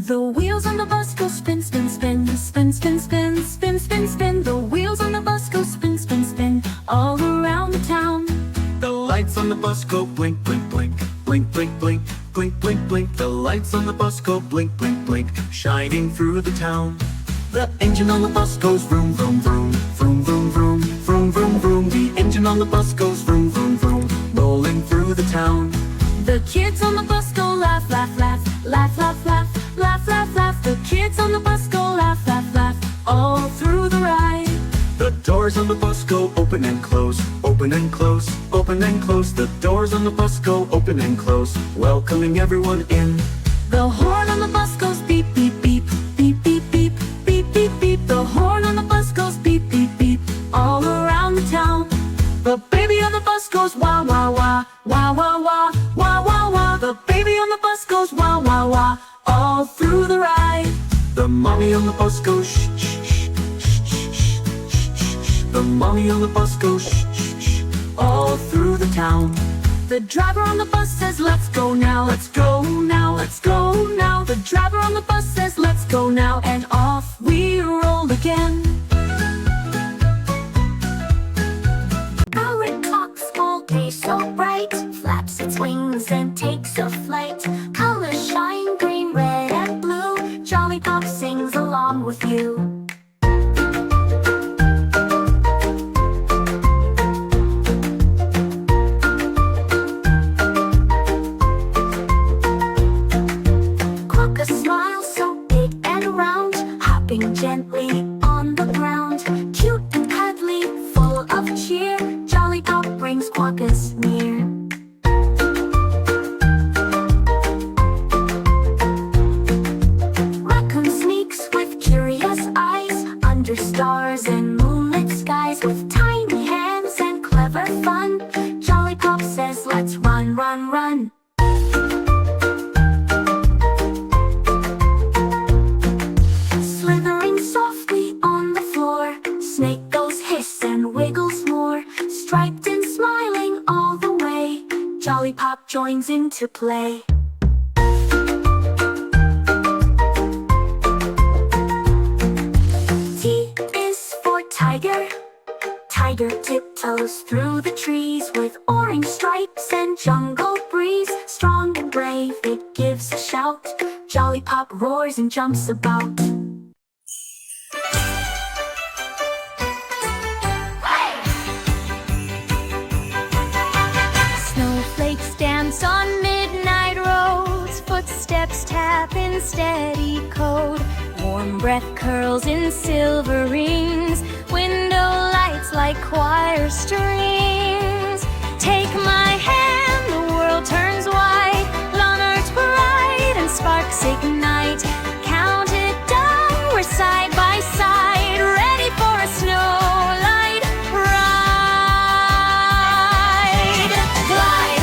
The wheels on the bus go spin, spin, spin, spin, spin, spin, spin, spin, spin. The wheels on the bus go spin, spin, spin, all around the town. The lights on the bus go blink, blink, blink, blink, blink, blink, blink, blink, blink. The lights on the bus go blink, blink, blink, shining through the town. The engine on the bus goes vroom, vroom, vroom, vroom, vroom, vroom, vroom, vroom, vroom. The engine on the bus goes vroom, vroom, vroom, rolling through the town. The kids on the bus go laugh, laugh, laugh, laugh, laugh, laugh, laugh, laugh, laugh. The kids on the bus go laugh, laugh, laugh, all through the ride. The doors on the bus go open and close, open and close, open and close. The doors on the bus go open and close, welcoming everyone in. The horn on the bus goes beep, beep, beep, beep, beep, beep, beep, beep, beep. The horn on the bus goes beep, beep, beep, all around the town. The baby on the bus goes wah, wah, wah, wah, wah, wah, wah, wah, wah. The baby on the bus goes wah, wah, wah, all through the ride. The mommy on the bus goes shh, shh, shh, shh, shh, shh, shh, shh. The mommy on the bus goes shh, shh, shh, all through the town. The driver on the bus says let's go now, let's go now, let's go now. The driver on the bus says let's go now, and off we roll again. Our clock's all day so bright, flaps its wings and takes a flight. Colors shine green, red and blue, Jollypop sings along with you. Gently on the ground, cute and cuddly, full of cheer, Jollypop brings Quokkas near. Raccoon sneaks with curious eyes, under stars and moonlit skies. With tiny hands and clever fun, Jollypop says let's run, run, run. Snake goes hiss and wiggles more, striped and smiling all the way, Jollypop joins in to play. T is for tiger. Tiger tiptoes through the trees with orange stripes and jungle breeze. Strong and brave, it gives a shout, Jollypop roars and jumps about. Dance on midnight roads, footsteps tap in steady code. Warm breath curls in silver rings, window lights like choir strings. Take my hand, the world turns white, lanterns bright and sparks ignite. Count it down, we're side by side, ready for a snow light ride. Glide,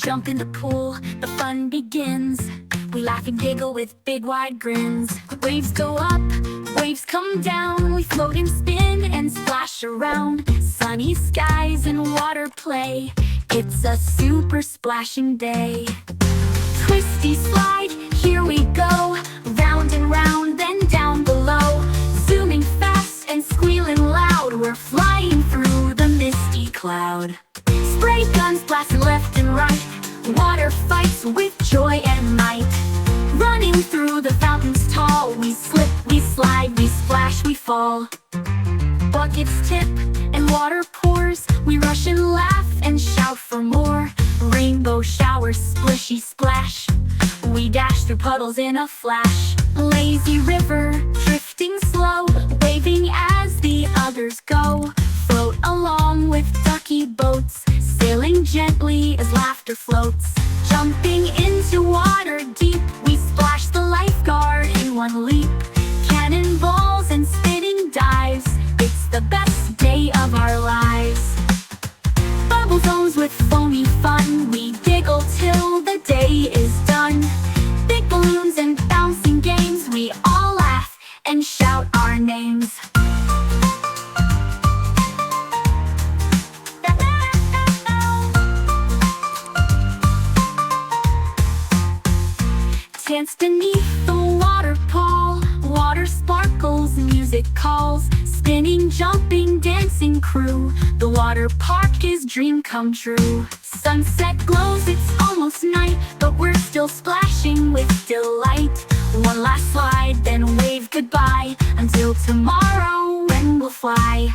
jump in the pool, the fun begins. We laugh and giggle with big wide grins. Waves go up, waves come down. We float and spin and splash around. Sunny skies and water play. It's a super splashing day. Twisty slide, here we go. Round and round, then down below. Zooming fast and squealing loud. We're flying through the misty cloud. Spray guns blasting left and right. Water fights with joy and might. Running through the fountains tall. We slip, we slide, we splash, we fall. Buckets tip and water pours. We rush and laugh and shout for more. Rainbow showers, splishy splash. We dash through puddles in a flash. Lazy river, drifting slow, waving as the others go. Float along with ducky boats, sailing gently as laughter floats. Jumping into water deep, we splash the lifeguard in one leap. Cannonballs and spinning dives, it's the best day of our lives. Bubble zones with foamy fun, we giggle till the day is done. Big balloons and bouncing games, we all laugh and shout our names. Dance beneath the waterfall. Water sparkles, music calls. Spinning, jumping, dancing crew. The water park is dream come true. Sunset glows, it's almost night, but we're still splashing with delight. One last slide, then wave goodbye, until tomorrow when we'll fly.